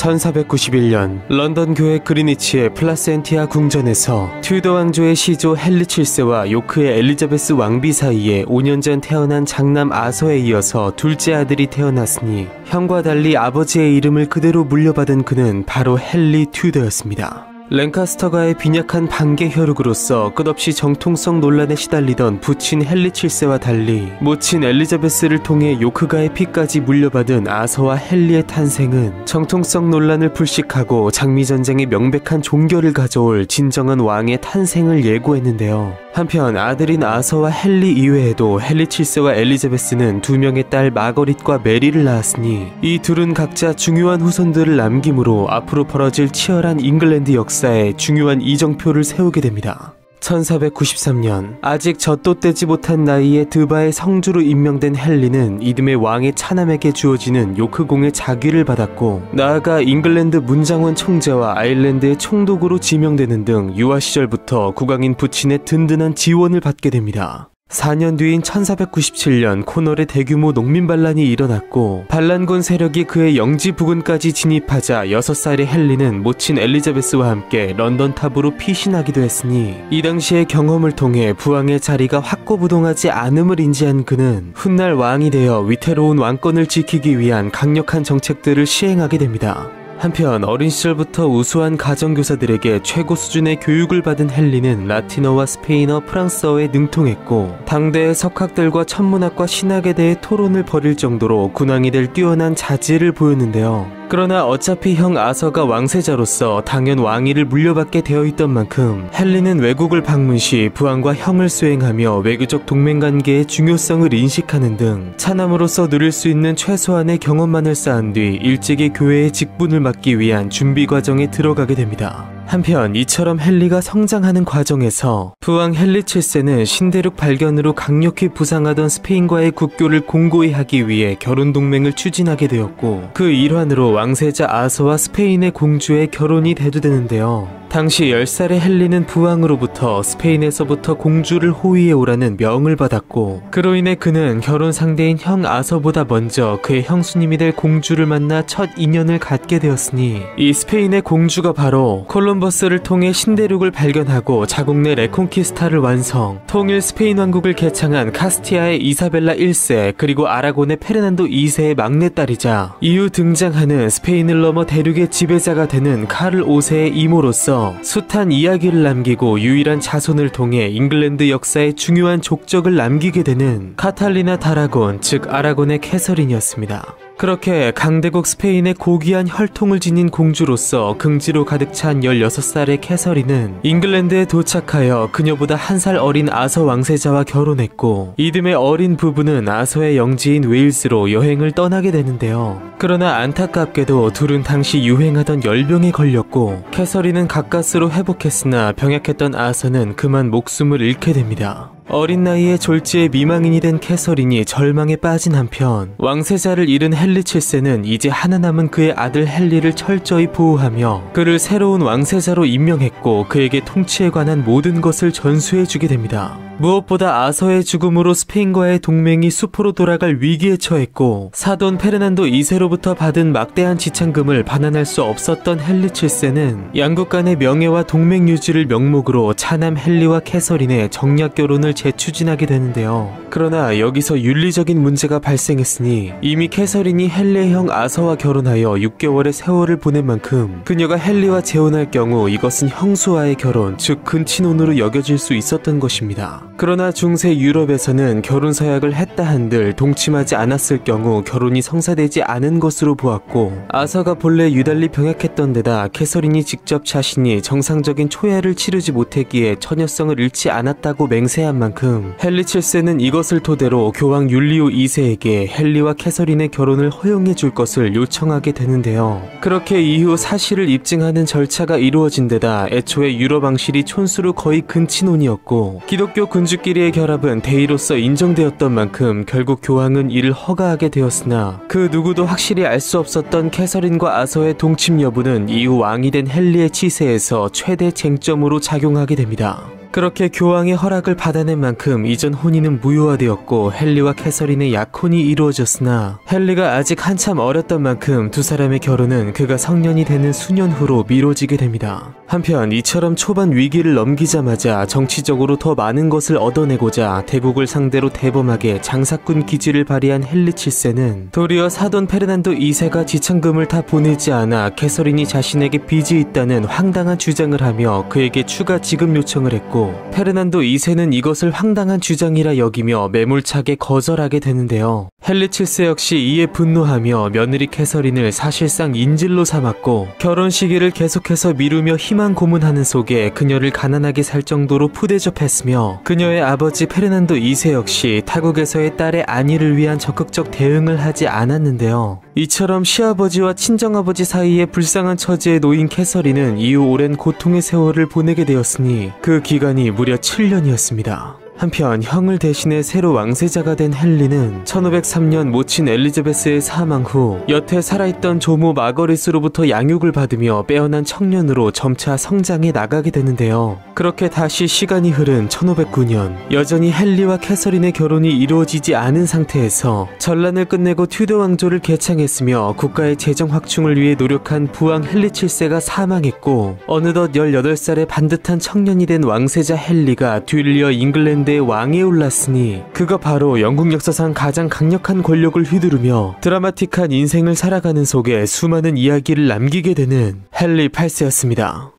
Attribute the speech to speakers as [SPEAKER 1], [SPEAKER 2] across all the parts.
[SPEAKER 1] 1491년 런던 교회 그리니치의 플라센티아 궁전에서 튜더 왕조의 시조 헨리 7세와 요크의 엘리자베스 왕비 사이에 5년 전 태어난 장남 아서에 이어서 둘째 아들이 태어났으니 형과 달리 아버지의 이름을 그대로 물려받은 그는 바로 헨리 튜더였습니다. 랭카스터가의 빈약한 반개 혈육으로서 끝없이 정통성 논란에 시달리던 부친 헨리 7세와 달리 모친 엘리자베스를 통해 요크가의 피까지 물려받은 아서와 헨리의 탄생은 정통성 논란을 불식하고 장미전쟁의 명백한 종결을 가져올 진정한 왕의 탄생을 예고했는데요. 한편 아들인 아서와 헨리 이외에도 헨리 7세와 엘리자베스는 두 명의 딸 마거릿과 메리를 낳았으니 이 둘은 각자 중요한 후손들을 남김으로 앞으로 벌어질 치열한 잉글랜드 역사에 중요한 이정표를 세우게 됩니다. 1493년 아직 젖도떼지 못한 나이에 드바의 성주로 임명된 헨리는 이듬해 왕의 차남에게 주어지는 요크공의 자귀를 받았고 나아가 잉글랜드 문장원 총재와 아일랜드의 총독으로 지명되는 등 유아 시절부터 국왕인 부친의 든든한 지원을 받게 됩니다. 4년 뒤인 1497년 코널에 대규모 농민반란이 일어났고 반란군 세력이 그의 영지 부근까지 진입하자 6살의 헨리는 모친 엘리자베스와 함께 런던 탑으로 피신하기도 했으니 이 당시의 경험을 통해 부왕의 자리가 확고부동하지 않음을 인지한 그는 훗날 왕이 되어 위태로운 왕권을 지키기 위한 강력한 정책들을 시행하게 됩니다. 한편 어린 시절부터 우수한 가정교사들에게 최고 수준의 교육을 받은 헨리는 라틴어와 스페인어, 프랑스어에 능통했고 당대의 석학들과 천문학과 신학에 대해 토론을 벌일 정도로 군왕이 될 뛰어난 자질을 보였는데요. 그러나 어차피 형 아서가 왕세자로서 당연 왕위를 물려받게 되어 있던 만큼 헨리는 외국을 방문 시 부왕과 형을 수행하며 외교적 동맹관계의 중요성을 인식하는 등 차남으로서 누릴 수 있는 최소한의 경험만을 쌓은 뒤 일찍이 교회의 직분을 맡기 위한 준비 과정에 들어가게 됩니다. 한편 이처럼 헨리가 성장하는 과정에서 부왕 헨리 7세는 신대륙 발견으로 강력히 부상하던 스페인과의 국교를 공고히 하기 위해 결혼 동맹을 추진하게 되었고 그 일환으로 왕세자 아서와 스페인의 공주의 결혼이 대두되는데요. 당시 10살의 헨리는 부왕으로부터 스페인에서부터 공주를 호위해 오라는 명을 받았고 그로 인해 그는 결혼 상대인 형 아서보다 먼저 그의 형수님이 될 공주를 만나 첫 인연을 갖게 되었으니 이 스페인의 공주가 바로 콜럼버스를 통해 신대륙을 발견하고 자국 내 레콘키스타를 완성, 통일 스페인 왕국을 개창한 카스티아의 이사벨라 1세 그리고 아라곤의 페르난도 2세의 막내딸이자 이후 등장하는 스페인을 넘어 대륙의 지배자가 되는 카를 5세의 이모로서 숱한 이야기를 남기고 유일한 자손을 통해 잉글랜드 역사에 중요한 족적을 남기게 되는 카탈리나 다라곤, 즉 아라곤의 캐서린이었습니다. 그렇게 강대국 스페인의 고귀한 혈통을 지닌 공주로서 긍지로 가득 찬 16살의 캐서린은 잉글랜드에 도착하여 그녀보다 한 살 어린 아서 왕세자와 결혼했고 이듬해 어린 부부는 아서의 영지인 웨일스로 여행을 떠나게 되는데요. 그러나 안타깝게도 둘은 당시 유행하던 열병에 걸렸고 캐서린은 가까스로 회복했으나 병약했던 아서는 그만 목숨을 잃게 됩니다. 어린 나이에 졸지에 미망인이 된 캐서린이 절망에 빠진 한편 왕세자를 잃은 헨리 7세는 이제 하나 남은 그의 아들 헨리를 철저히 보호하며 그를 새로운 왕세자로 임명했고 그에게 통치에 관한 모든 것을 전수해주게 됩니다. 무엇보다 아서의 죽음으로 스페인과의 동맹이 수포로 돌아갈 위기에 처했고 사돈 페르난도 2세로부터 받은 막대한 지참금을 반환할 수 없었던 헨리 7세는 양국 간의 명예와 동맹 유지를 명목으로 차남 헨리와 캐서린의 정략 결혼을 재추진하게 되는데요. 그러나 여기서 윤리적인 문제가 발생했으니 이미 캐서린이 헨리의 형 아서와 결혼하여 6개월의 세월을 보낸 만큼 그녀가 헨리와 재혼할 경우 이것은 형수와의 결혼, 즉 근친혼으로 여겨질 수 있었던 것입니다. 그러나 중세 유럽에서는 결혼 서약을 했다 한들 동침하지 않았을 경우 결혼이 성사되지 않은 것으로 보았고 아서가 본래 유달리 병약했던 데다 캐서린이 직접 자신이 정상적인 초야를 치르지 못했기에 처녀성을 잃지 않았다고 맹세한 만큼 헨리 7세는 이것을 토대로 교황 율리오 2세에게 헨리와 캐서린의 결혼을 허용해 줄 것을 요청하게 되는데요. 그렇게 이후 사실을 입증하는 절차가 이루어진 데다 애초에 유럽 왕실이 촌수로 거의 근친혼이었고 기독교 군주끼리의 결합은 대의로서 인정되었던 만큼 결국 교황은 이를 허가하게 되었으나 그 누구도 확실히 알 수 없었던 캐서린과 아서의 동침 여부는 이후 왕이 된 헨리의 치세에서 최대 쟁점으로 작용하게 됩니다. 그렇게 교황의 허락을 받아낸 만큼 이전 혼인은 무효화되었고 헨리와 캐서린의 약혼이 이루어졌으나 헨리가 아직 한참 어렸던 만큼 두 사람의 결혼은 그가 성년이 되는 수년 후로 미뤄지게 됩니다. 한편 이처럼 초반 위기를 넘기자마자 정치적으로 더 많은 것을 얻어내고자 대국을 상대로 대범하게 장사꾼 기질을 발휘한 헨리 7세는 도리어 사돈 페르난도 2세가 지참금을 다 보내지 않아 캐서린이 자신에게 빚이 있다는 황당한 주장을 하며 그에게 추가 지급 요청을 했고, 페르난도 2세는 이것을 황당한 주장이라 여기며 매몰차게 거절하게 되는데요. 헨리 7세 역시 이에 분노하며 며느리 캐서린을 사실상 인질로 삼았고 결혼 시기를 계속해서 미루며 희망 고문하는 속에 그녀를 가난하게 살 정도로 푸대접했으며, 그녀의 아버지 페르난도 2세 역시 타국에서의 딸의 안위를 위한 적극적 대응을 하지 않았는데요. 이처럼 시아버지와 친정아버지 사이에 불쌍한 처지에 놓인 캐서린은 이후 오랜 고통의 세월을 보내게 되었으니 그 기간이 무려 7년이었습니다. 한편 형을 대신해 새로 왕세자가 된 헨리는 1503년 모친 엘리자베스의 사망 후 여태 살아있던 조모 마거릿으로부터 양육을 받으며 빼어난 청년으로 점차 성장해 나가게 되는데요. 그렇게 다시 시간이 흐른 1509년, 여전히 헨리와 캐서린의 결혼이 이루어지지 않은 상태에서 전란을 끝내고 튜더 왕조를 개창했으며 국가의 재정 확충을 위해 노력한 부왕 헨리 7세가 사망했고, 어느덧 18살의 반듯한 청년이 된 왕세자 헨리가 뒤이어 잉글랜드의 왕에 올랐으니 그가 바로 영국 역사상 가장 강력한 권력을 휘두르며 드라마틱한 인생을 살아가는 속에 수많은 이야기를 남기게 되는 헨리 8세였습니다.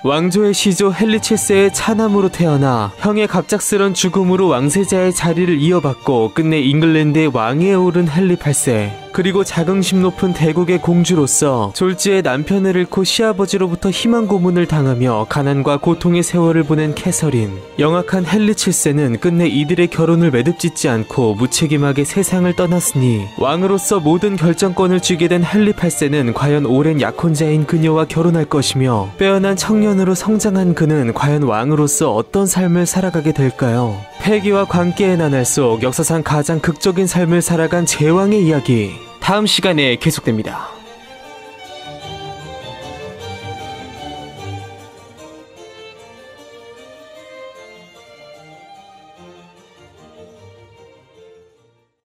[SPEAKER 1] 왕조의 시조 헨리 7세의 차남으로 태어나 형의 갑작스런 죽음으로 왕세자의 자리를 이어받고 끝내 잉글랜드의 왕위에 오른 헨리 8세, 그리고 자긍심 높은 대국의 공주로서 졸지에 남편을 잃고 시아버지로부터 희망 고문을 당하며 가난과 고통의 세월을 보낸 캐서린, 영악한 헨리 7세는 끝내 이들의 결혼을 매듭짓지 않고 무책임하게 세상을 떠났으니 왕으로서 모든 결정권을 쥐게 된 헨리 8세는 과연 오랜 약혼자인 그녀와 결혼할 것이며, 빼어난 청년으로 성장한 그는 과연 왕으로서 어떤 삶을 살아가게 될까요? 패기와 관계의 나날 속 역사상 가장 극적인 삶을 살아간 제왕의 이야기, 다음 시간에 계속됩니다.